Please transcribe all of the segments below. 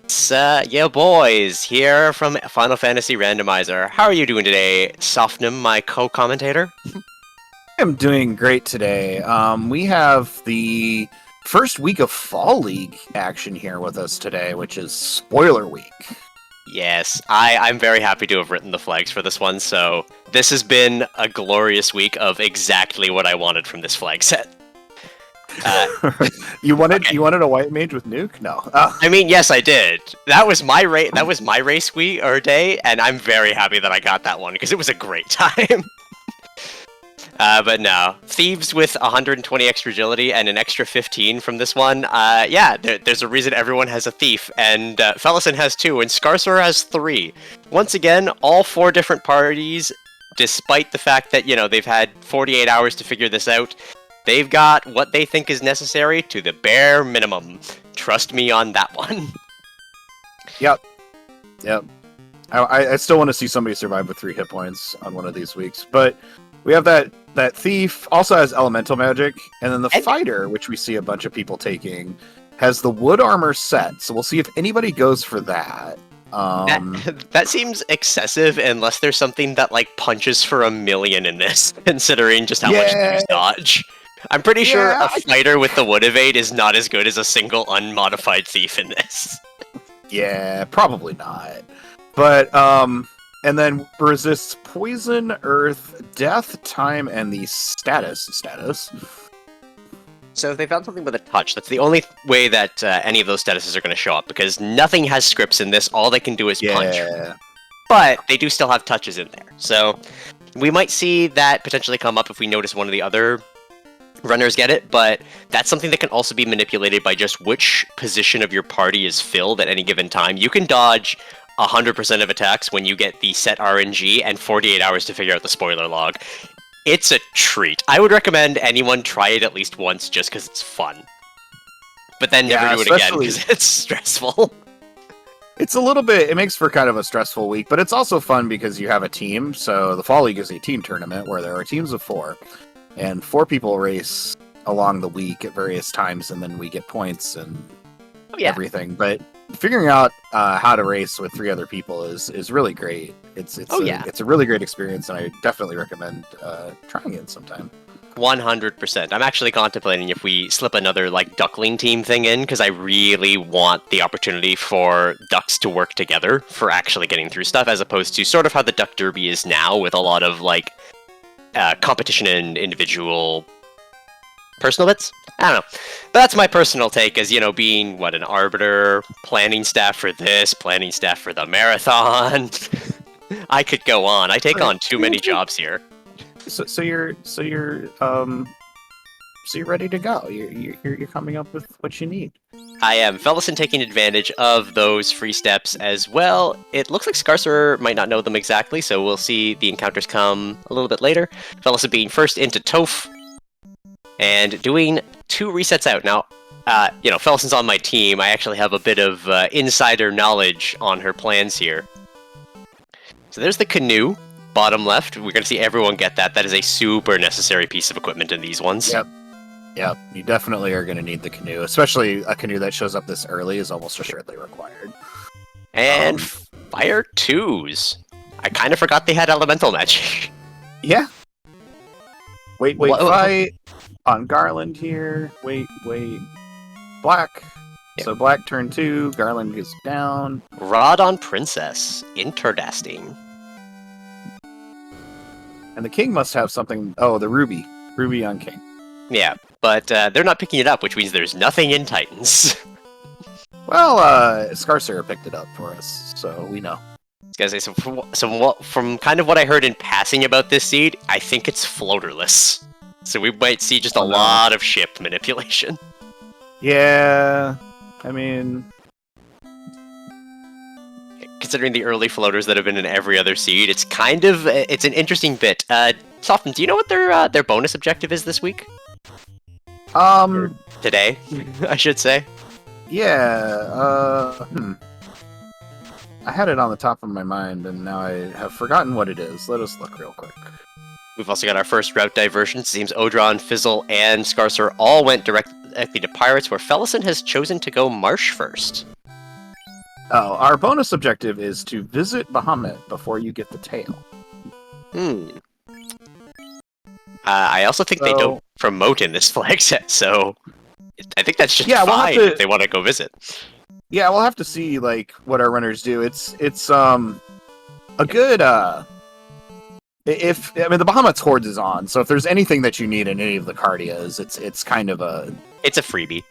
Yeah, boys, here from Final Fantasy Randomizer. How are you doing today, Sofnum, my co-commentator? I'm doing great today. We have the first week of Fall League action here with us today, which is spoiler week. Yes, I'm very happy to have written the flags for this one, so this has been a glorious week of exactly what I wanted from this flag set. You wanted a white mage with nuke? No. I mean, yes, I did. That was my race week or day, and I'm very happy that I got that one because it was a great time. But no, thieves with 120 extra agility and an extra 15 from this one. Yeah, there's a reason everyone has a thief, and Fellison has 2, and Scarsor has 3. Once again, all 4 different parties, despite the fact that they've had 48 hours to figure this out. They've got what they think is necessary to the bare minimum. Trust me on that one. Yep. I still want to see somebody survive with 3 hit points on one of these weeks. But we have that thief, also has elemental magic, and then the fighter, which we see a bunch of people taking, has the wood armor set. So we'll see if anybody goes for that. That seems excessive unless there's something that punches for 1,000,000 in this, considering just how much you dodge. I'm pretty sure a fighter with the wood evade is not as good as a single unmodified thief in this. Yeah, probably not. But, and then resists poison, earth, death, time, and the status. So if they found something with a touch, that's the only way that any of those statuses are going to show up, because nothing has scripts in this, all they can do is punch. But they do still have touches in there. So we might see that potentially come up if we notice one of the other runners get it, but that's something that can also be manipulated by just which position of your party is filled at any given time. You can dodge 100% of attacks when you get the set RNG and 48 hours to figure out the spoiler log. It's a treat. I would recommend anyone try it at least once just because it's fun. But then never do it again because it's stressful. It's a little bit, it makes for kind of a stressful week, but it's also fun because you have a team. So the Fall League is a team tournament where there are teams of 4. And 4 people race along the week at various times, and then we get points and everything. But figuring out how to race with 3 other people is really great. It's a really great experience, and I definitely recommend trying it sometime. 100%. I'm actually contemplating if we slip another duckling team thing in, because I really want the opportunity for ducks to work together for actually getting through stuff, as opposed to sort of how the Duck Derby is now, with a lot of competition and individual personal bits? I don't know. But that's my personal take as, being, an arbiter, planning staff for this, planning staff for the marathon. I could go on. I take on too many jobs here. So you're ready to go. You're coming up with what you need. I am. Fellison taking advantage of those free steps as well. It looks like Scarsor might not know them exactly, so we'll see the encounters come a little bit later. Fellison being first into Toph, and doing 2 resets out. Now, Fellison's on my team. I actually have a bit of insider knowledge on her plans here. So there's the canoe, bottom left. We're going to see everyone get that. That is a super necessary piece of equipment in these ones. Yep, you definitely are going to need the canoe, especially a canoe that shows up this early is almost assuredly required. And fire 2s. I kind of forgot they had elemental magic. Yeah. Wait, fight on Garland here. Wait. Black. Yep. So Black turn 2, Garland goes down. Rod on Princess. Interdasting. And the King must have something. Oh, the Ruby. Ruby on King. Yeah, but they're not picking it up, which means there's nothing in Titans. Well, Scarsor picked it up for us, so we know. I was gonna say, from kind of what I heard in passing about this seed, I think it's floaterless. So we might see just a lot of ship manipulation. Yeah, I mean, considering the early floaters that have been in every other seed, it's an interesting bit. Soften, do you know what their bonus objective is this week? Or today, I should say. Yeah, I had it on the top of my mind, and now I have forgotten what it is. Let us look real quick. We've also got our first route diversion. It seems Odron, Fizzle, and Scarsor all went directly to Pirates, where Fellison has chosen to go Marsh first. Oh, our bonus objective is to visit Bahamut before you get the tail. I also think they don't promote in this flag set, so I think that's just fine if they want to go visit. Yeah, we'll have to see like what our runners do. It's a good the Bahamut's Hordes is on, so if there's anything that you need in any of the Cardias, it's kind of a freebie.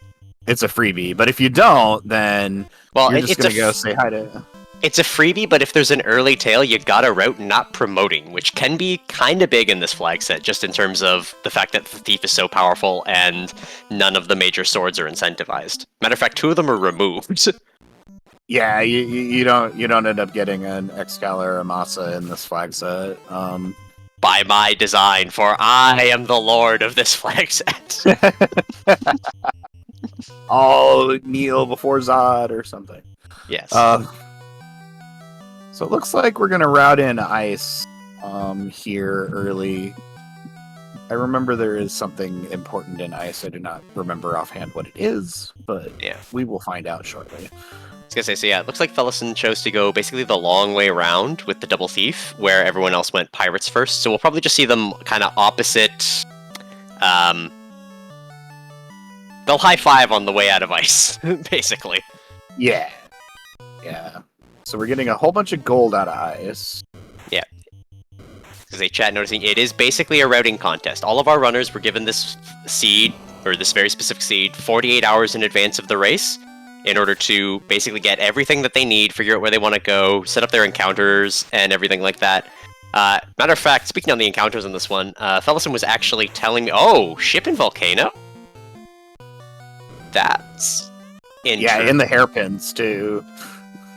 It's a freebie, but if you don't, then you're just gonna go say hi to. It's a freebie, but if there's an early tail, you gotta route not promoting, which can be kind of big in this flag set, just in terms of the fact that the Thief is so powerful and none of the major swords are incentivized. Matter of fact, 2 of them are removed. Yeah, you don't end up getting an Excalibur or a Masa in this flag set. By my design, for I am the lord of this flag set. I'll kneel before Zod or something. Yes. So it looks like we're gonna route in ice here early. I remember there is something important in ice. I do not remember offhand what it is, but yeah, we will find out shortly. I was gonna say, so yeah, it looks like Fellison chose to go basically the long way around with the double thief, where everyone else went pirates first. So we'll probably just see them kind of opposite. They'll high five on the way out of ice, basically. Yeah. So we're getting a whole bunch of gold out of ice. Yeah. Because they chat noticing it is basically a routing contest. All of our runners were given this seed, or this very specific seed, 48 hours in advance of the race, in order to basically get everything that they need, figure out where they want to go, set up their encounters, and everything like that. Matter of fact, speaking on the encounters on this one, Fellison was actually telling me, oh, ship in Volcano? That's interesting. Yeah, in the hairpins, too.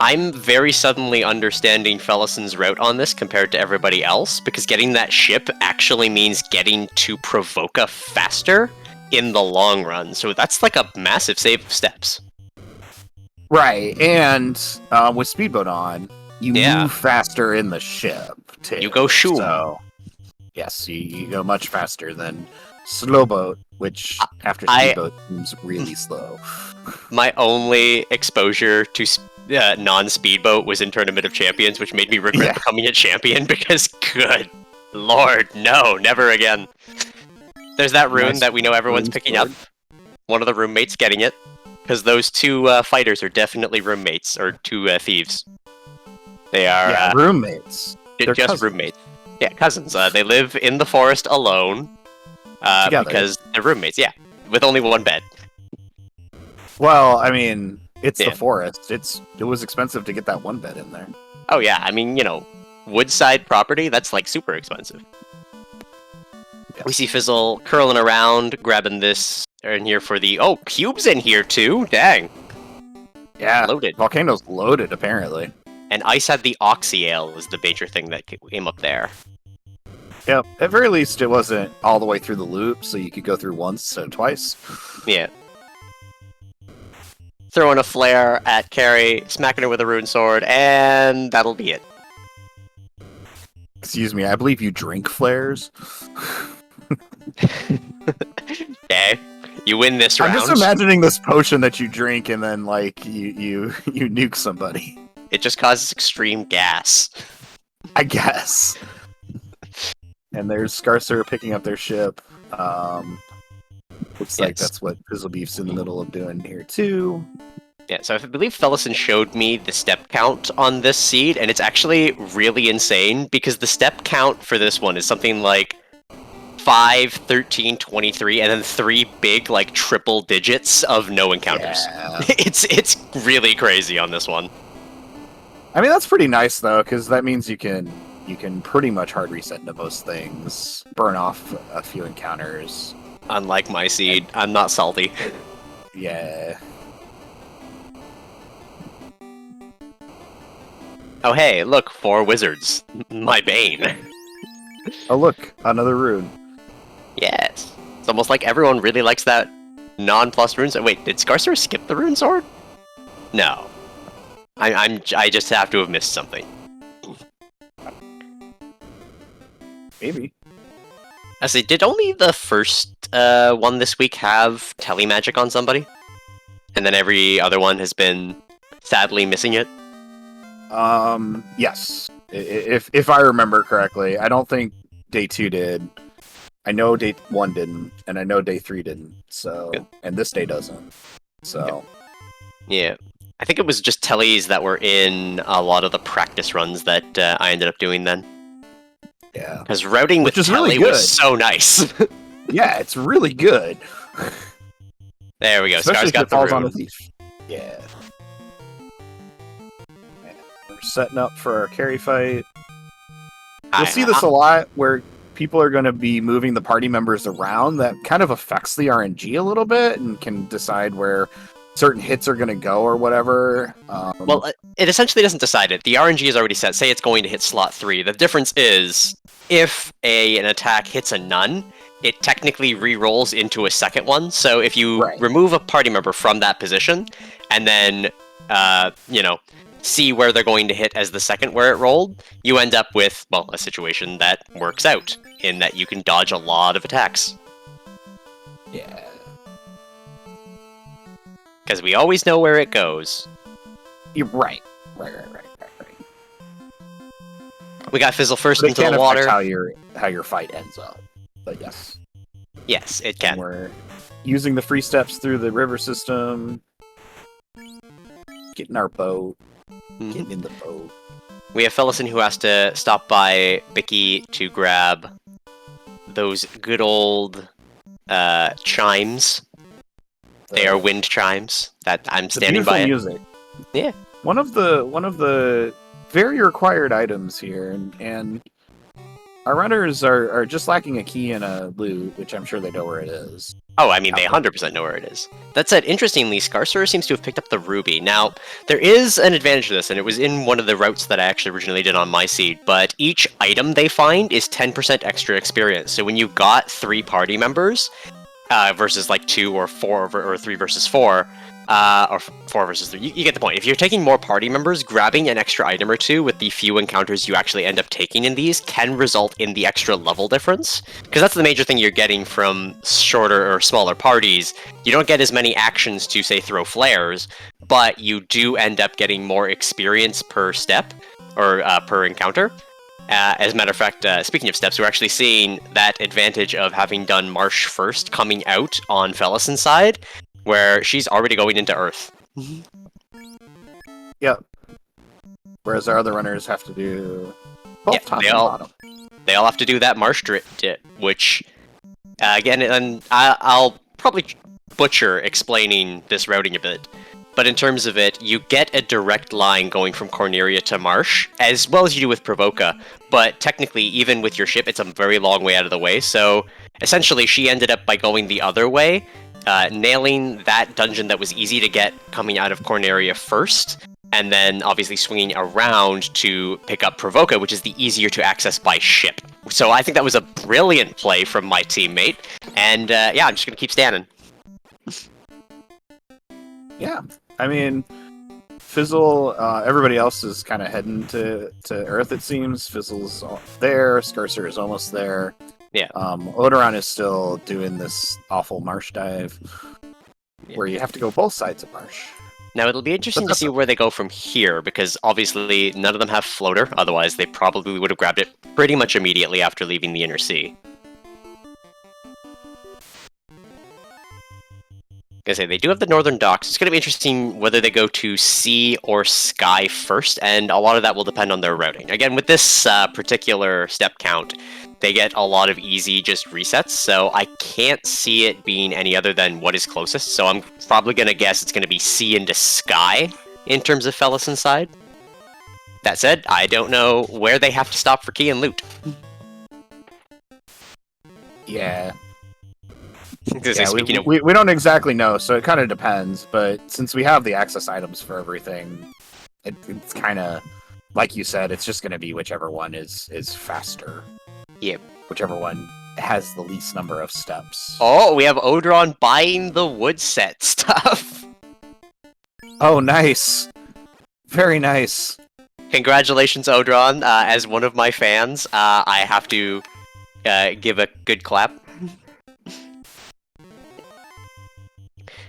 I'm very suddenly understanding Fellison's route on this compared to everybody else, because getting that ship actually means getting to Provoca faster in the long run. So that's like a massive save of steps. Right, and with Speedboat on, you move faster in the ship, too. You go shoom. So, yes, you go much faster than Slowboat, which, after Speedboat, seems really slow. My only exposure to non-Speedboat was in Tournament of Champions, which made me regret becoming a champion, because, good lord, no, never again. There's that rune that we know everyone's picking up. One of the roommates getting it. Because those 2 fighters are definitely roommates, or 2 thieves. They are roommates. They're just cousins. Roommates. Yeah, cousins. They live in the forest alone. Because they're roommates, with only 1 bed. Well, I mean, it's the forest. It was expensive to get that 1 bed in there. Oh yeah, I mean, woodside property, that's like super expensive. Yes. We see Fizzle curling around, grabbing this in here for the... Oh, Cube's in here too? Dang. Yeah, loaded. Volcano's loaded, apparently. And Ice had the Oxy Ale was the major thing that came up there. Yep, at very least it wasn't all the way through the loop, so you could go through once, so twice. Yeah. Throwing a flare at Carrie, smacking her with a rune sword, and that'll be it. Excuse me, I believe you drink flares? Okay, you win this round. I'm just imagining this potion that you drink and then, like, you nuke somebody. It just causes extreme gas. I guess. And there's Scarcer picking up their ship. Looks like that's what Fizzlebeef's in the middle of doing here, too. Yeah, so I believe Fellison showed me the step count on this seed, and it's actually really insane, because the step count for this one is something like 5, 13, 23, and then 3 big, like, triple digits of no encounters. Yeah. It's really crazy on this one. I mean, that's pretty nice, though, because that means you can pretty much hard reset into most things, burn off a few encounters. Unlike my seed, I'm not salty. Yeah. Oh hey, look, 4 wizards. My bane. Oh look, another rune. Yes. It's almost like everyone really likes that non-plus runes. Wait, did Scarcer skip the rune sword? No. I just have to have missed something. Maybe. I say, did only the first one this week have telemagic on somebody? And then every other one has been sadly missing it. Yes. If I remember correctly, I don't think day 2 did. I know day 1 didn't, and I know day 3 didn't. So, and this day doesn't. So, yeah, I think it was just tellies that were in a lot of the practice runs that I ended up doing then. Yeah, because routing with telly really was so nice. Yeah, it's really good. There we go. Especially Scar's got the falls on rune. a thief. Yeah. We're setting up for our carry fight. You'll see this a lot where people are going to be moving the party members around. That kind of affects the RNG a little bit and can decide where certain hits are going to go or whatever. Well, it essentially doesn't decide it. The RNG is already set. Say it's going to hit slot 3. The difference is if an attack hits a none, it technically re-rolls into a second one. So if you remove a party member from that position and then, see where they're going to hit as the second where it rolled, you end up with, well, a situation that works out in that you can dodge a lot of attacks. Yeah. Because we always know where it goes. You're right. Right. We got Fizzle first but into the water. How your fight ends up. But yes. Yes, it can. And we're using the free steps through the river system. Getting our boat. Getting in the boat. We have Fellison who has to stop by Bicky to grab those good old chimes. They are wind chimes that I'm standing by. Music. Yeah. One of the very required items here, and our runners are just lacking a key and a loot, which I'm sure they know where it is. Oh, I mean, they 100% know where it is. That said, interestingly, Scarcer seems to have picked up the ruby. Now, there is an advantage to this, and it was in one of the routes that I actually originally did on my seed, but each item they find is 10% extra experience. So when you've got 3 party members, versus like 2 or 4 or 3 versus 4, or 4 versus 3. You get the point. If you're taking more party members, grabbing an extra item or 2 with the few encounters you actually end up taking in these can result in the extra level difference. Because that's the major thing you're getting from shorter or smaller parties. You don't get as many actions to, say, throw flares, but you do end up getting more experience per step, or per encounter. As a matter of fact, speaking of steps, we're actually seeing that advantage of having done Marsh first coming out on Fellison's side, where she's already going into Earth. Yep. Whereas our other runners have to do both top and bottom. They all have to do that Marsh dip, which, again, and I'll probably butcher explaining this routing a bit. But in terms of it, you get a direct line going from Corneria to Marsh, as well as you do with Provoca. But technically, even with your ship, it's a very long way out of the way. So essentially, she ended up by going the other way, nailing that dungeon that was easy to get coming out of Corneria first, and then obviously swinging around to pick up Provoca, which is the easier to access by ship. So I think that was a brilliant play from my teammate. And yeah, I'm just going to keep standing. Yeah. I mean, Fizzle, everybody else is kind of heading to Earth, it seems. Fizzle's there, Scarcer is almost there. Yeah. Odoron is still doing this awful marsh dive, where you have to go both sides of marsh. Now, it'll be interesting to see where they go from here, because obviously none of them have floater, otherwise they probably would have grabbed it pretty much immediately after leaving the inner sea. Like I say, they do have the northern docks. It's going to be interesting whether they go to sea or sky first, and a lot of that will depend on their routing. Again, with this particular step count, they get a lot of easy just resets, so I can't see it being any other than what is closest, so I'm probably going to guess it's going to be sea into sky in terms of Fellison's side. That said, I don't know where they have to stop for key and loot. Yeah. Yeah, we don't exactly know, so it kind of depends. But since we have the access items for everything, it's kind of, like you said, it's just going to be whichever one is faster. Yep. Whichever one has the least number of steps. Oh, we have Odoron buying the wood set stuff. Oh, nice. Very nice. Congratulations, Odoron. As one of my fans, I have to give a good clap.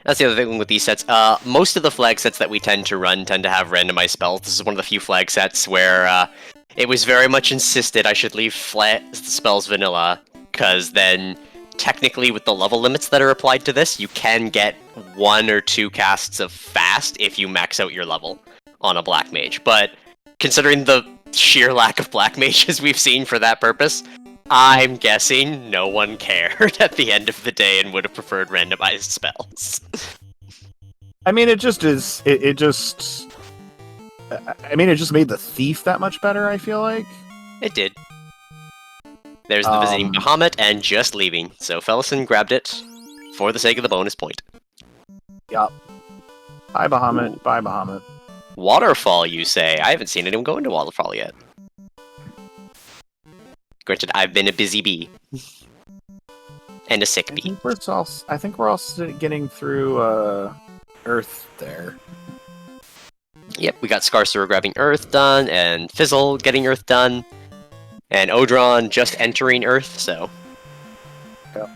That's the other thing with these sets. Most of the flag sets that we tend to run tend to have randomized spells. This is one of the few flag sets where it was very much insisted I should leave spells vanilla, because then technically with the level limits that are applied to this, you can get 1 or 2 casts of fast if you max out your level on a black mage. But considering the sheer lack of black mages we've seen for that purpose, I'm guessing no one cared at the end of the day and would have preferred randomized spells. I mean, it just is. It just made the thief that much better, I feel like. It did. There's the visiting Bahamut and just leaving, so Fellison grabbed it for the sake of the bonus point. Yup. Bye, Bahamut. Bye, Bahamut. Waterfall, you say? I haven't seen anyone go into Waterfall yet. Granted, I've been a busy bee. And a sick bee. I think we're all getting through Earth there. Yep, we got Scarsor grabbing Earth done, and Fizzle getting Earth done, and Odron just entering Earth, so... Yep.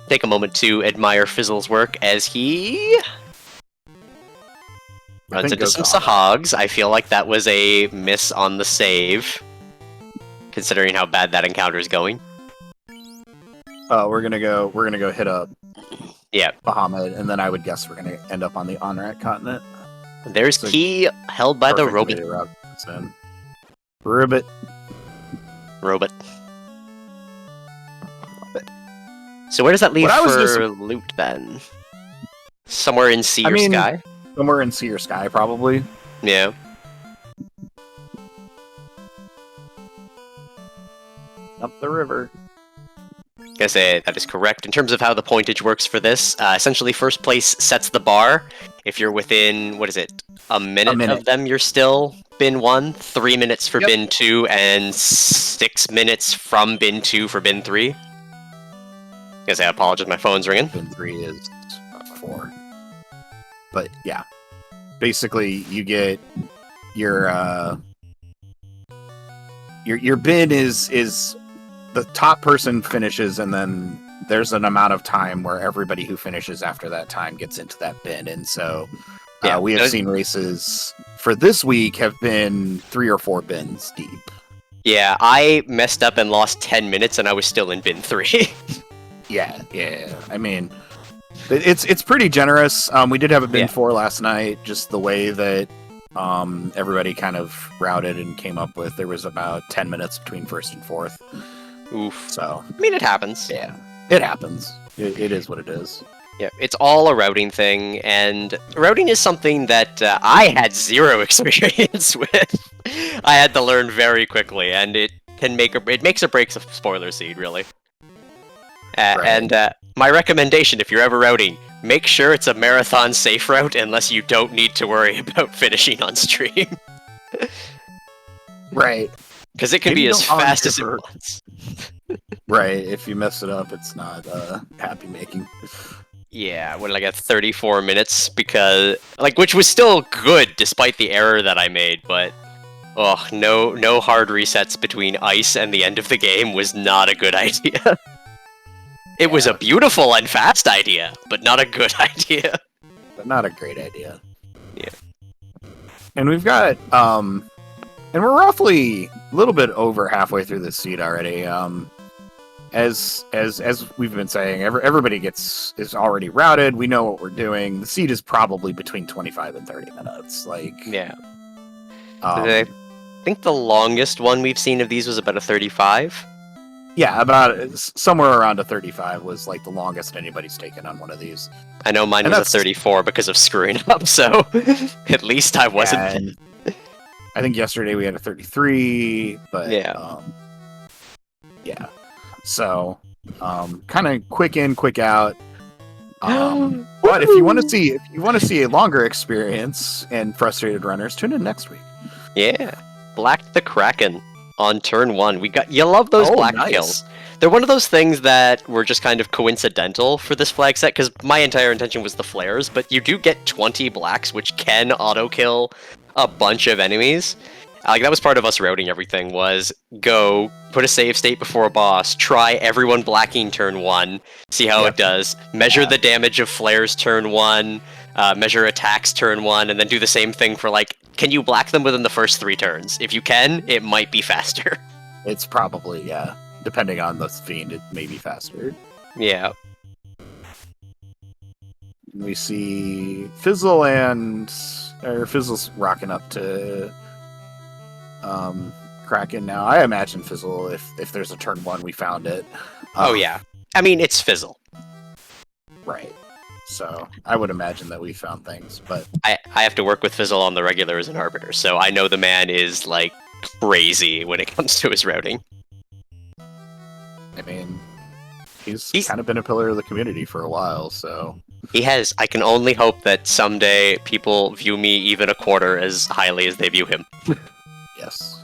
Take a moment to admire Fizzle's work as he... runs into some Sahags. I feel like that was a miss on the save, considering how bad that encounter is going. We're gonna go hit up Bahamut, and then I would guess we're gonna end up on the Onrat continent. There's Key held by the Robot. Robot. So where does that leave for loot then? Somewhere in sea or sky? Somewhere in sea or sky, probably. Yeah. Up the river. I say that is correct. In terms of how the pointage works for this, essentially first place sets the bar. If you're within, what is it, a minute of them, you're still bin 1, 3 minutes for bin 2, and 6 minutes from bin 2 for bin 3. I guess I apologize, my phone's ringing. Bin 3 is 4. But yeah, basically you get your bin is the top person finishes, and then there's an amount of time where everybody who finishes after that time gets into that bin. And so we have seen races for this week have been 3 or 4 bins deep. Yeah, I messed up and lost 10 minutes and I was still in bin 3. Yeah. I mean, it's pretty generous. We did have a bin 4 last night, just the way that everybody kind of routed and came up with. There was about 10 minutes between first and fourth. Oof. So, I mean, it happens. Yeah, it happens. It is what it is. Yeah, it's all a routing thing, and routing is something that I had zero experience with. I had to learn very quickly, and it makes or breaks a spoiler seed, really. Right. And my recommendation, if you're ever routing, make sure it's a marathon safe route, unless you don't need to worry about finishing on stream. Right. Because it can be as fast as it wants. Right, if you mess it up, it's not happy making. Yeah, what did I get? 34 minutes, because which was still good despite the error that I made, but no hard resets between ice and the end of the game was not a good idea. It was a beautiful and fast idea, but not a good idea. But not a great idea. Yeah. And we've got and we're roughly a little bit over halfway through this seed already. As we've been saying, everybody is already routed. We know what we're doing. The seed is probably between 25 and 30 minutes. I think the longest one we've seen of these was about a 35. Yeah, about somewhere around a 35 was the longest anybody's taken on one of these. I know mine was a 34 because of screwing up, so at least I wasn't. I think yesterday we had a 33, but yeah. So, kind of quick in, quick out. But if you want to see a longer experience and frustrated runners, tune in next week. Yeah, Black the Kraken on turn 1. You love those black kills. They're one of those things that were just kind of coincidental for this flag set, because my entire intention was the flares, but you do get 20 blacks, which can auto-kill a bunch of enemies. Like, that was part of us routing everything, was go, put a save state before a boss, try everyone blacking turn 1, see how it does, measure the damage of flares turn 1, measure attacks turn 1, and then do the same thing for, like, can you black them within the first 3 turns? If you can, it might be faster. It's probably, yeah. Depending on the fiend, it may be faster. Yeah. We see Fizzle Fizzle's rocking up to Kraken now. I imagine Fizzle, if there's a turn 1, we found it. Oh yeah. I mean, it's Fizzle. Right. So I would imagine that we found things, but I have to work with Fizzle on the regular as an arbiter, so I know the man is, like, crazy when it comes to his routing. I mean, he's kind of been a pillar of the community for a while, so... He has. I can only hope that someday people view me even a quarter as highly as they view him. Yes.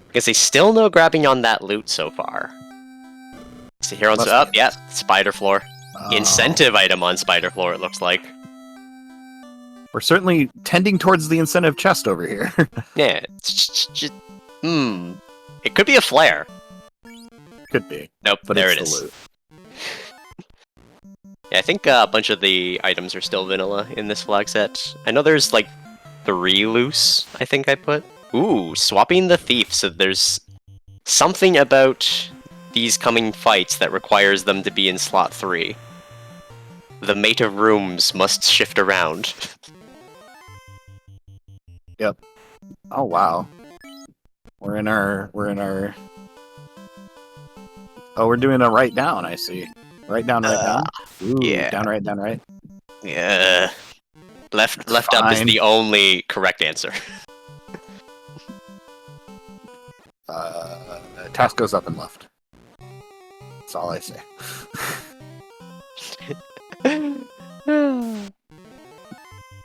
Because they still no grabbing on that loot so far. See, here one's up. Yeah, spider floor. Incentive item on spider floor, it looks like. We're certainly tending towards the incentive chest over here. Yeah. It could be a flare. Could be. Nope, but there it is. The loot. Yeah, I think a bunch of the items are still vanilla in this flag set. I know there's, like, 3 loose, I think I put. Ooh, swapping the thief, so there's something about these coming fights that requires them to be in slot 3. The mate of rooms must shift around. Yep. Oh wow. We're in our Oh, we're doing a right down, I see. Right down, right down. Ooh, yeah. Down, right. Yeah. Left up is the only correct answer. Task goes up and left. That's all I say. I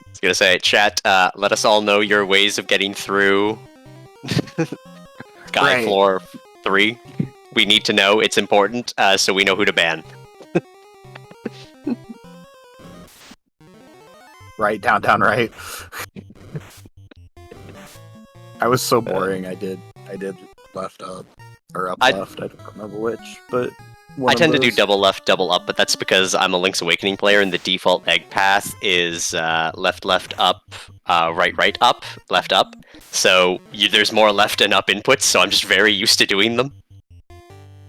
was gonna say, chat, let us all know your ways of getting through Sky Floor 3. We need to know, it's important, so we know who to ban. Right, down, right. I was so boring, I did left up. Or up left, I don't remember which, but... I tend to do double left, double up, but that's because I'm a Link's Awakening player and the default egg path is left, up, right, up, left, up. So there's more left and up inputs, so I'm just very used to doing them.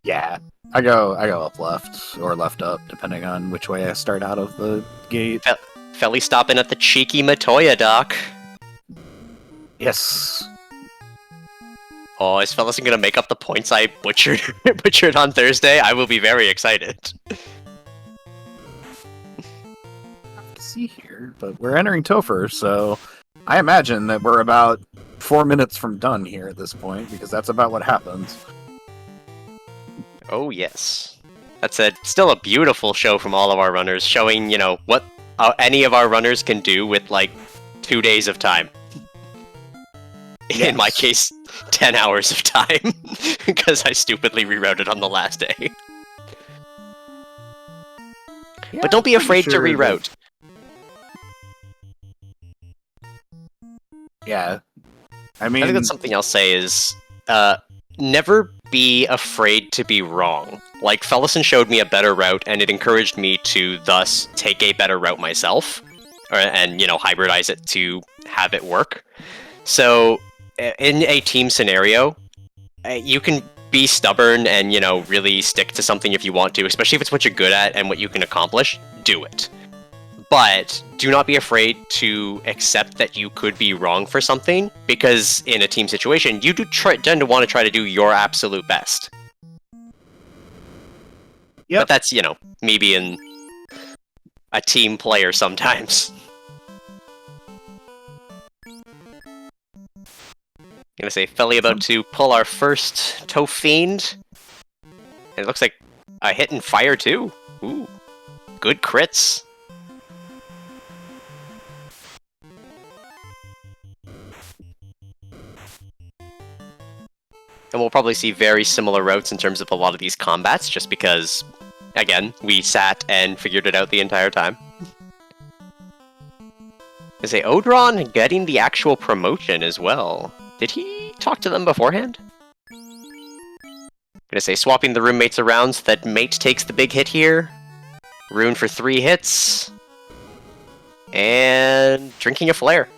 Yeah, I go up left or left up, depending on which way I start out of the gate. Felly stopping at the cheeky Matoya dock. Yes. Oh, is Fellas gonna make up the points I butchered on Thursday? I will be very excited. See here, but we're entering Topher, so I imagine that we're about 4 minutes from done here at this point, because that's about what happens. Oh yes. That's still a beautiful show from all of our runners, showing, you know, what any of our runners can do with, like, 2 days of time. Yes. In my case, 10 hours of time, because I stupidly rerouted on the last day. Yeah, but don't be afraid to reroute. Yeah. I mean... I think that's something I'll say is, never be afraid to be wrong. Like, Fellison showed me a better route, and it encouraged me to thus take a better route myself, and, you know, hybridize it to have it work. So, in a team scenario, you can be stubborn and, you know, really stick to something if you want to, especially if it's what you're good at and what you can accomplish, do it. But do not be afraid to accept that you could be wrong for something, because in a team situation, you do tend to want to try to do your absolute best. Yep. But that's, you know, me being a team player sometimes. I'm gonna say, Felly about to pull our first Toe Fiend. And it looks like a hit and fire too. Ooh, good crits. And we'll probably see very similar routes in terms of a lot of these combats, just because, again, we sat and figured it out the entire time. Is a Odron getting the actual promotion as well? Did he talk to them beforehand? Gonna say swapping the roommates around so that mate takes the big hit here. Rune for 3 hits. And drinking a flare.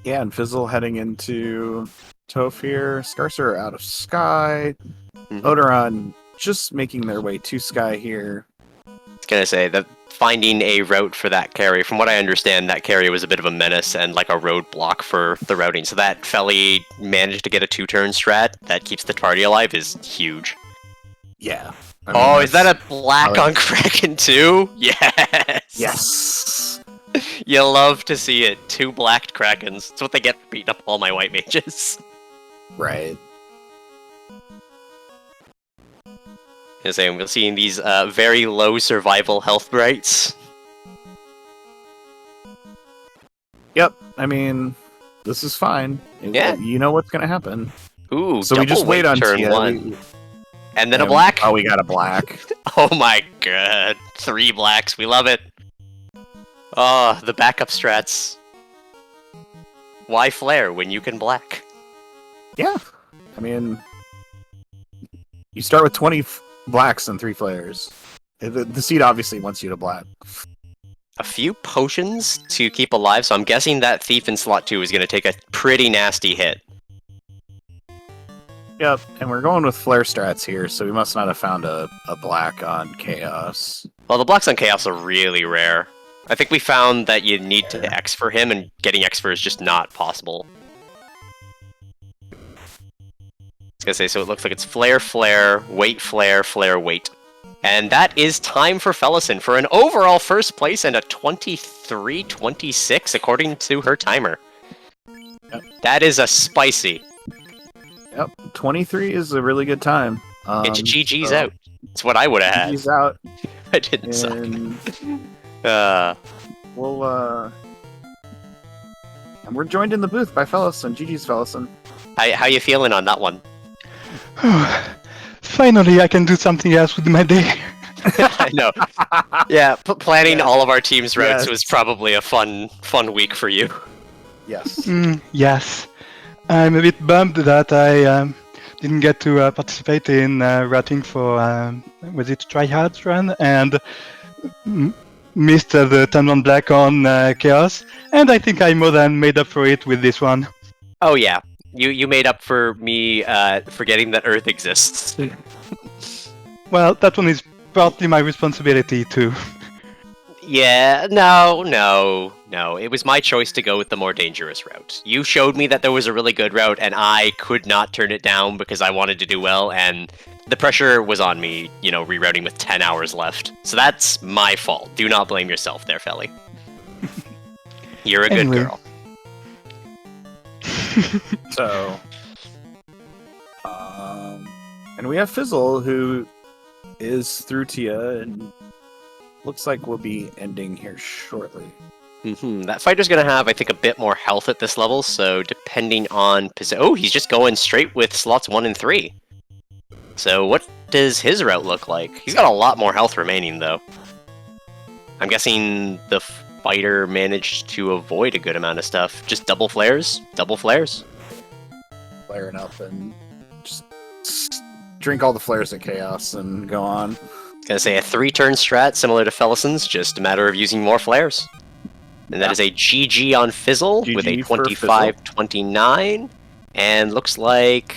Yeah, and Fizzle heading into Tofir. Scarcer out of Sky. Odoron just making their way to Sky here. I was gonna say that finding a route for that carry, from what I understand, that carry was a bit of a menace and like a roadblock for the routing. So that Felly managed to get a 2-turn strat that keeps the party alive is huge. Yeah. I mean, is that a black on Kraken too? Yes! Yes! You love to see it. 2 blacked Krakens. That's what they get for beating up all my white mages. Right. As I say, we're seeing these very low survival health brights. Yep, I mean, this is fine. Yeah. You know what's going to happen. Ooh, so we just wait on turn Tia. 1. And then a black? Oh, we got a black. Oh my god. 3 blacks, we love it. Oh, the backup strats. Why flare when you can black? Yeah, I mean, you start with 20 blacks and 3 flares. The seed obviously wants you to black. A few potions to keep alive, so I'm guessing that Thief in slot 2 is going to take a pretty nasty hit. Yep, and we're going with flare strats here, so we must not have found a black on Chaos. Well, the blacks on Chaos are really rare. I think we found that you need to X for him, and getting X for is just not possible. I was gonna say, so it looks like it's flare, flare, wait, flare, flare, wait. And that is time for Fellison for an overall first place and a 23-26 according to her timer. Yep. That is a spicy. Yep, 23 is a really good time. It's GG's out. It's what I would have had. GG's out. I didn't suck. And we're joined in the booth by Fellison. GG's Fellison. How you feeling on that one? Finally, I can do something else with my day. I know. Yeah, planning all of our team's routes was probably a fun week for you. Yes. Yes. I'm a bit bummed that I didn't get to participate in routing for, was it Tryhard's run? And missed the 10-1 black on Chaos. And I think I more than made up for it with this one. Oh yeah. You made up for me forgetting that Earth exists. Well, that one is partly my responsibility too. Yeah, no. It was my choice to go with the more dangerous route. You showed me that there was a really good route, and I could not turn it down because I wanted to do well, and the pressure was on me, rerouting with 10 hours left. So that's my fault. Do not blame yourself there, Felly. You're a good girl. So, and we have Fizzle, who is through Tia, and looks like we'll be ending here shortly. That fighter's going to have, I think, a bit more health at this level, so depending on... Oh, he's just going straight with slots 1 and 3. So what does his route look like? He's got a lot more health remaining, though. I'm guessing the fighter managed to avoid a good amount of stuff. Just double flares? Double flares? Flaring up and just drink all the flares at Chaos and go on. Gonna say a 3-turn strat similar to Fellison's, just a matter of using more flares. And that is a GG on Fizzle with a 25-29. And looks like...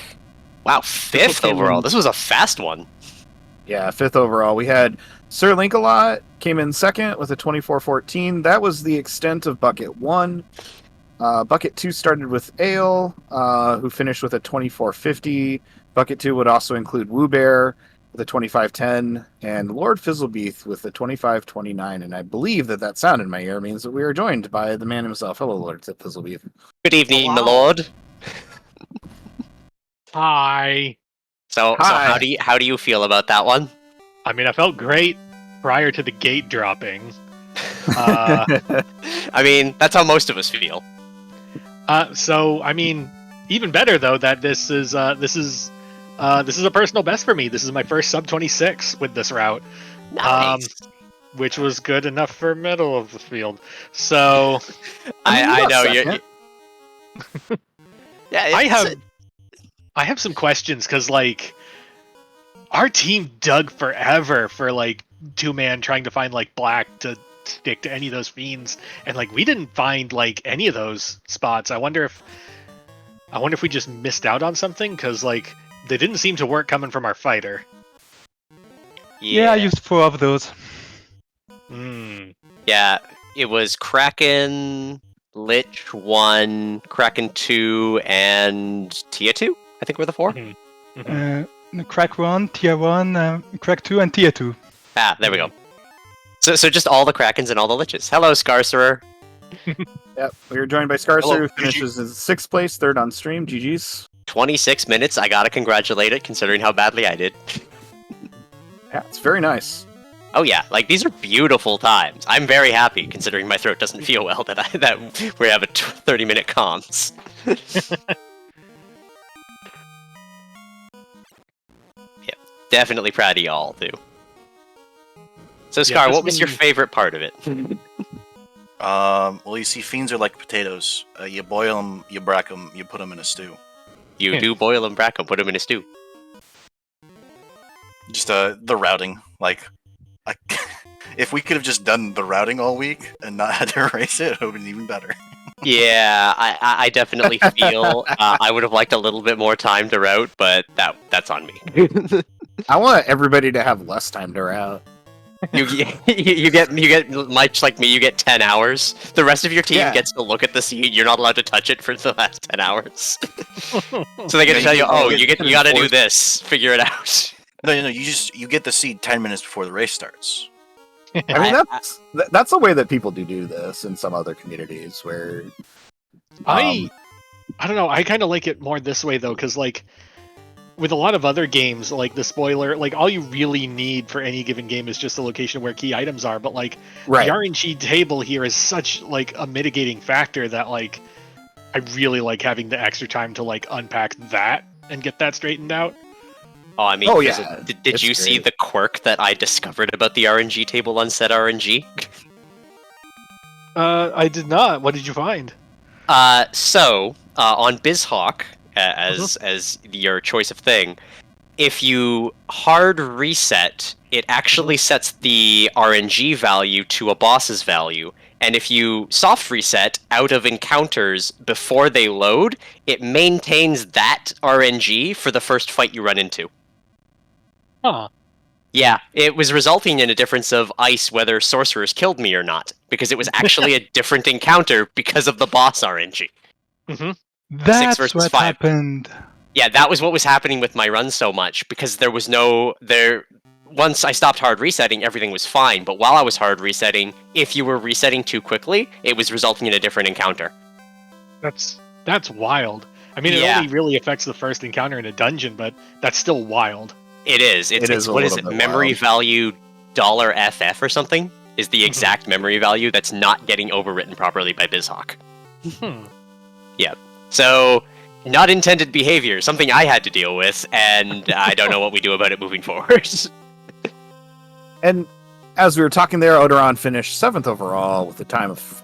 Wow, 5th overall. This was a fast one. Yeah, 5th overall. We had Sir Link-A-Lot came in 2nd with a 24-14. That was the extent of Bucket 1. Bucket 2 started with Ale, who finished with a 24-50. Bucket 2 would also include Woo Bear with a 25-10, and Lord Fizzlebeath with a 25-29. And I believe that sound in my ear means that we are joined by the man himself. Hello, Lord Fizzlebeath. Good evening, my lord. Hi. So how do you feel about that one? I mean, I felt great prior to the gate dropping. I mean, that's how most of us feel. So I mean, even better though that this is This is a personal best for me. This is my first sub 26 with this route. Nice. Which was good enough for middle of the field. So I know you. Yeah, I have some questions because like our team dug forever for like 2-man trying to find like black to stick to any of those fiends, and like we didn't find like any of those spots. I wonder if we just missed out on something because like they didn't seem to work coming from our fighter. Yeah, I used 4 of those. Yeah, it was Kraken, Lich 1, Kraken 2, and Tia 2, I think were the 4. Crack 1, Tier 1, Crack 2, and Tier 2. Ah, there we go. So just all the Krakens and all the Liches. Hello, Scarcerer. Yep, we were joined by Scarcer, Hello, who finishes in 6th place, 3rd on stream. GG's. 26 minutes, I gotta congratulate it, considering how badly I did. Yeah, it's very nice. Oh yeah, like these are beautiful times. I'm very happy, considering my throat doesn't feel well, that we have a 30-minute comms. Yep, definitely proud of y'all too. So Scar, what was your favorite part of it? Well, you see, fiends are like potatoes. You boil them, you brack them, you put them in a stew. You do boil them, brack them, put them in a stew. Just the routing, like, if we could have just done the routing all week and not had to erase it, it would have been even better. Yeah, I definitely feel I would have liked a little bit more time to route, but that's on me. I want everybody to have less time to route. You get much like me. You get 10 hours. The rest of your team gets to look at the seed. You're not allowed to touch it for the last 10 hours. So they get to tell you, oh, you gotta do this. Figure it out. No, you get the seed 10 minutes before the race starts. I mean, that's the way that people do this in some other communities where. I don't know. I kind of like it more this way though, because like with a lot of other games, like the spoiler, like all you really need for any given game is just the location where key items are. But like the RNG table here is such like a mitigating factor that like I really like having the extra time to like unpack that and get that straightened out. Oh, I mean, did you see the quirk that I discovered about the RNG table on Set RNG? I did not. What did you find? So on BizHawk, as your choice of thing, if you hard reset, it actually sets the RNG value to a boss's value. And if you soft reset out of encounters before they load, it maintains that RNG for the first fight you run into. Huh. Yeah, it was resulting in a difference of ice whether sorcerers killed me or not, because it was actually a different encounter because of the boss RNG. That's what happened. Yeah, that was what was happening with my run so much, because there was once I stopped hard resetting, everything was fine, but while I was hard resetting, if you were resetting too quickly, it was resulting in a different encounter. That's wild. I mean, it only really affects the first encounter in a dungeon, but that's still wild. It is. It's what is it? Memory value $FF or something is the exact memory value that's not getting overwritten properly by BizHawk. Yeah. So, not intended behavior, something I had to deal with, and I don't know what we do about it moving forward. And as we were talking there, Odoron finished 7th overall with a time of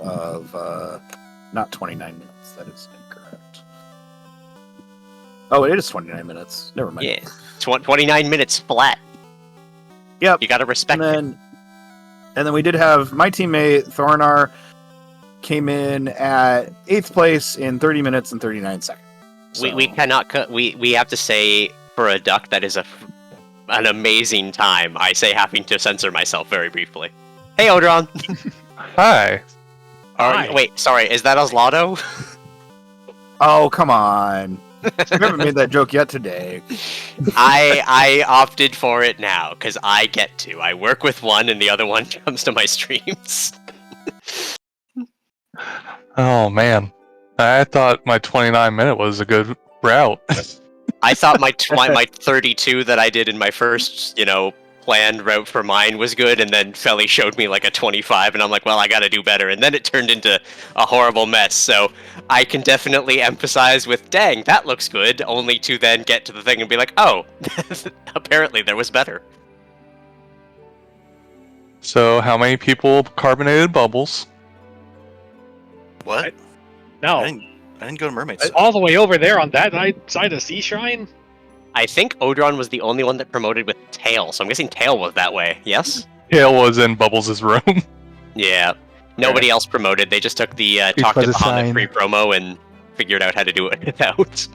not 29 minutes. That is incorrect. Oh, it is 29 minutes. Never mind. Yeah. 29 minutes flat. Yep. You gotta respect it. And then we did have my teammate, Thornar, came in at 8th place in 30 minutes and 39 seconds. So. We cannot we have to say, for a duck, that is an amazing time. I say, having to censor myself very briefly. Hey, Odoron. Hi. Hi. Wait, sorry, is that Oslaudo? Oh, come on. I haven't made that joke yet today. I opted for it now, because I get to. I work with one, and the other one comes to my streams. Oh, man. I thought my 29-minute was a good route. I thought my 32 that I did in my first, planned route for mine was good, and then Felly showed me like a 25, and I'm like, well, I gotta do better. And then it turned into a horrible mess. So I can definitely emphasize with, dang, that looks good, only to then get to the thing and be like, oh, apparently there was better. So, how many people carbonated bubbles? What? No, I didn't go to Mermaids. all the way over there on that side of Sea Shrine. I think Odron was the only one that promoted with Tail, so I'm guessing Tail was that way, yes? Tail was in Bubbles' room. Yeah. Nobody else promoted, they just took the Talk was to a Bahamut sign. free promo and figured out how to do it without.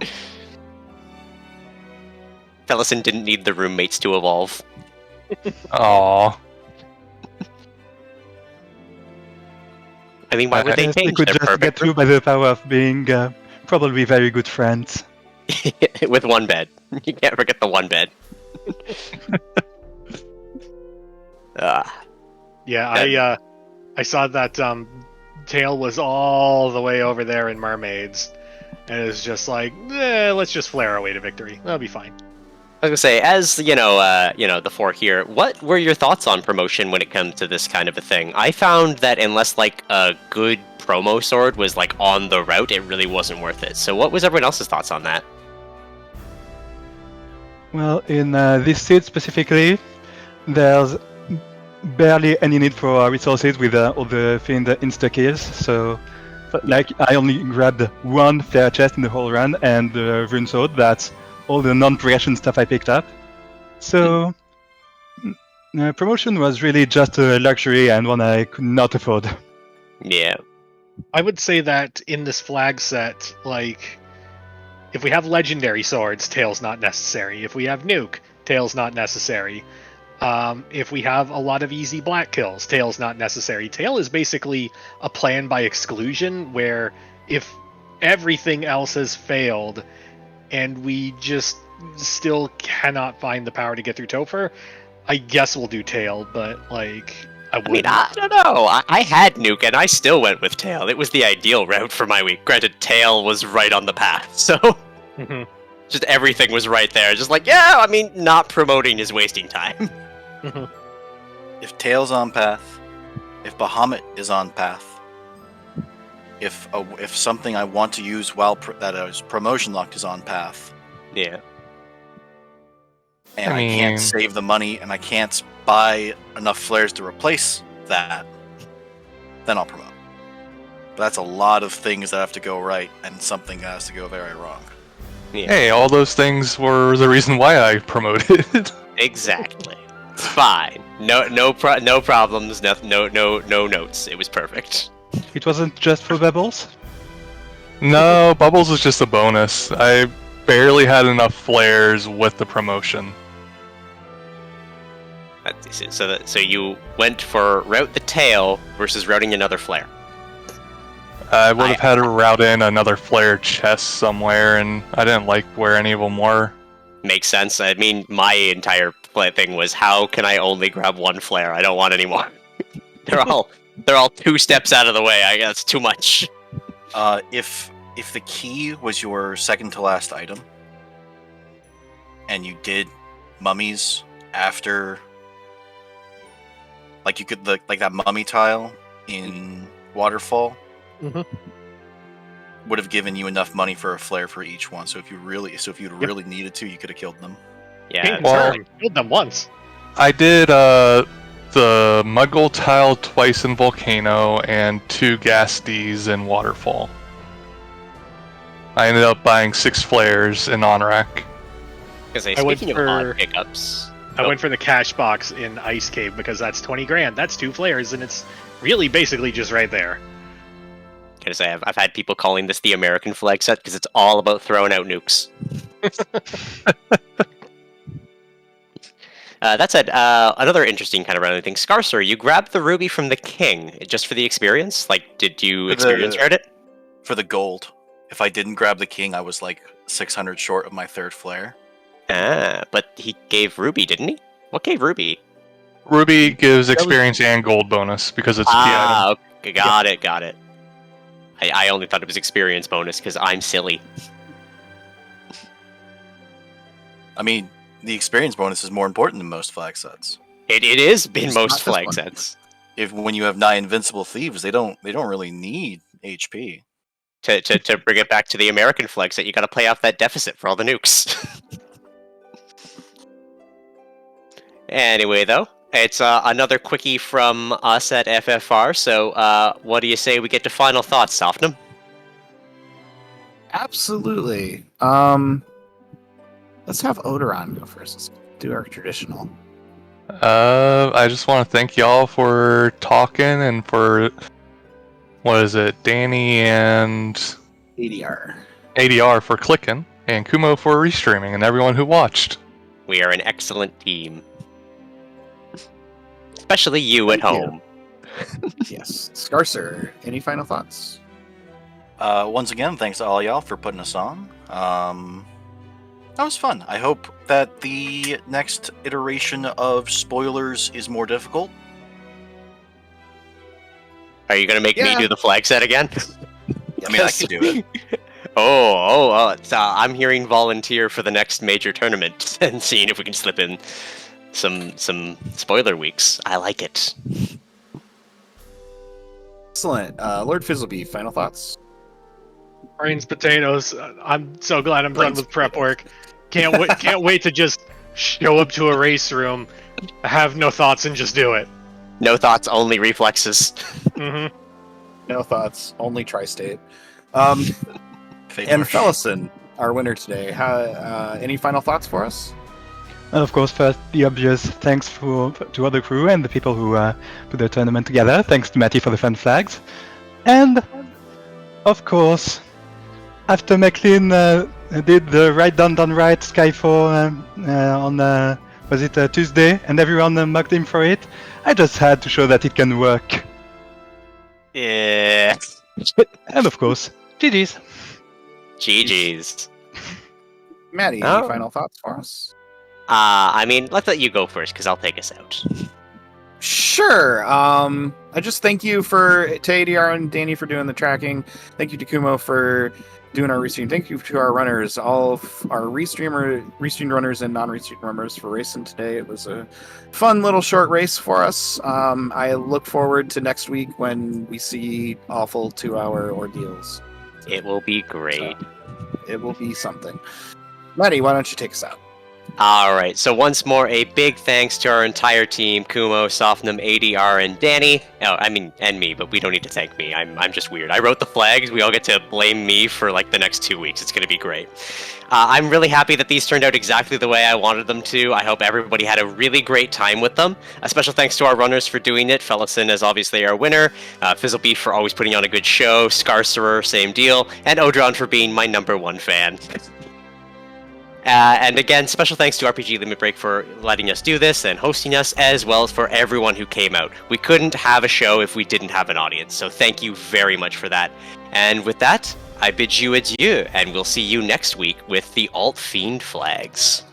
Fellison didn't need the roommates to evolve. Aww. I mean, why would they Yes, they change? could They're just get perfect through by the power of being probably very good friends. with one bed. You can't forget the one bed. Yeah, I saw that Tail was all the way over there in Mermaids, and it was just like, let's just flare our way to victory. That'll be fine. I was gonna say, as the four here, what were your thoughts on promotion when it comes to this kind of a thing? I found that unless like a good promo sword was like on the route, it really wasn't worth it. So, what was everyone else's thoughts on that? Well, in this seed specifically, there's barely any need for resources with all the fiend insta-kills, so like I only grabbed one flare chest in the whole run and the rune sword, that's all the non-progression stuff I picked up. So promotion was really just a luxury and one I could not afford. Yeah. I would say that in this flag set, like, if we have legendary swords, Tail's not necessary. If we have nuke, Tail's not necessary. If we have a lot of easy black kills, Tail's not necessary. Tail is basically a plan by exclusion, where if everything else has failed and we just still cannot find the power to get through Topher, I guess we'll do Tail, but like I mean, I don't know. I had nuke and I still went with Tail. It was the ideal route for my week. Granted, Tail was right on the path, so just everything was right there. Just like, yeah, I mean, not promoting is wasting time. If Tail's on path, if Bahamut is on path, if something I want to use while that is promotion locked is on path, Yeah. and I can't save the money and I can't buy enough flares to replace that, then I'll promote. But that's a lot of things that have to go right and something that has to go very wrong. Yeah. Hey, all those things were the reason why I promoted. Exactly. It's fine. No problems. No notes. It was perfect. It wasn't just for bubbles? No, Bubbles was just a bonus. I barely had enough flares with the promotion. So you went for route the Tail versus routing another flare. I would have had to route in another flare chest somewhere, and I didn't like where any of them were. Makes sense. I mean, my entire thing was, how can I only grab one flare? I don't want any more. they're all 2 steps out of the way. I guess too much. If the key was your second to last item, and you did mummies after, like you could like that mummy tile in Waterfall, would have given you enough money for a flare for each one. So if you really needed to, you could have killed them. Yeah. Well, killed them once. I did the Muggle tile twice in Volcano and 2 Gas Ds in Waterfall. I ended up buying 6 flares in Onrak. Speaking of odd pickups, I went for the cash box in Ice Cave because that's 20 grand. That's 2 flares, and it's really basically just right there. Gonna say I've had people calling this the American flag set because it's all about throwing out nukes. That said, another interesting kind of random thing. Scarsor, you grabbed the ruby from the king just for the experience? Like, did you experience rate it? For the gold. If I didn't grab the king, I was like 600 short of my 3rd flare. But he gave ruby, didn't he? What gave ruby? Ruby gives experience and gold bonus because it's a key item. Okay, got it. I only thought it was experience bonus because I'm silly. I mean, the experience bonus is more important than most flag sets. It is in It's most not this flag one. sets. When you have 9 invincible thieves, they don't really need HP. To bring it back to the American flag set, you got to play off that deficit for all the nukes. Anyway, though, it's another quickie from us at FFR. So, what do you say we get to final thoughts, Sofnum? Absolutely. Let's have Odoron go first. Let's do our traditional. I just want to thank y'all for talking and for Danny and ADR for clicking, and Kumo for restreaming, and everyone who watched. We are an excellent team. Especially you at Thank you. home. Yes. Scarcer, any final thoughts? Once again, thanks to all y'all for putting us on. That was fun. I hope that the next iteration of spoilers is more difficult. Are you going to make me do the flag set again? I mean, I could do it. So I'm hearing volunteer for the next major tournament and seeing if we can slip in some spoiler weeks. I like it. Excellent. Lord Fizzleby, final thoughts? Brains potatoes. I'm so glad I'm done with prep work. Can't wait to just show up to a race room, have no thoughts, and just do it. No thoughts, only reflexes. Mm-hmm. No thoughts, only tri-state. And Fellison, our winner today, any final thoughts for us? And of course, first, the obvious thanks to all the crew and the people who put the tournament together. Thanks to Matty for the fun flags. And, of course, after McLean did the Right Down Down Right Skyfall on, was it Tuesday, and everyone mocked him for it, I just had to show that it can work. Yeah. And of course, GG's. GG's. Maddie, any final thoughts for us? I mean, let's let you go first, because I'll take us out. Sure. I just thank you to ADR and Danny for doing the tracking. Thank you to Kumo for doing our restream. Thank you to our runners, all of our restreamed runners and non-restreamed runners for racing today. It was a fun little short race for us. I look forward to next week when we see awful 2-hour ordeals. It will be great. So, it will be something. Maddie, why don't you take us out? Alright, so once more, a big thanks to our entire team, Kumo, Sofnum, ADR, and Danny. Oh, I mean, and me, but we don't need to thank me. I'm just weird. I wrote the flags. We all get to blame me for, like, the next 2 weeks. It's going to be great. I'm really happy that these turned out exactly the way I wanted them to. I hope everybody had a really great time with them. A special thanks to our runners for doing it. Fellison is obviously our winner. Fizzlebeef for always putting on a good show. Scarcerer, same deal. And Odron for being my #1 fan. And again, special thanks to RPG Limit Break for letting us do this and hosting us, as well as for everyone who came out. We couldn't have a show if we didn't have an audience, so thank you very much for that. And with that, I bid you adieu, and we'll see you next week with the Alt Fiend flags.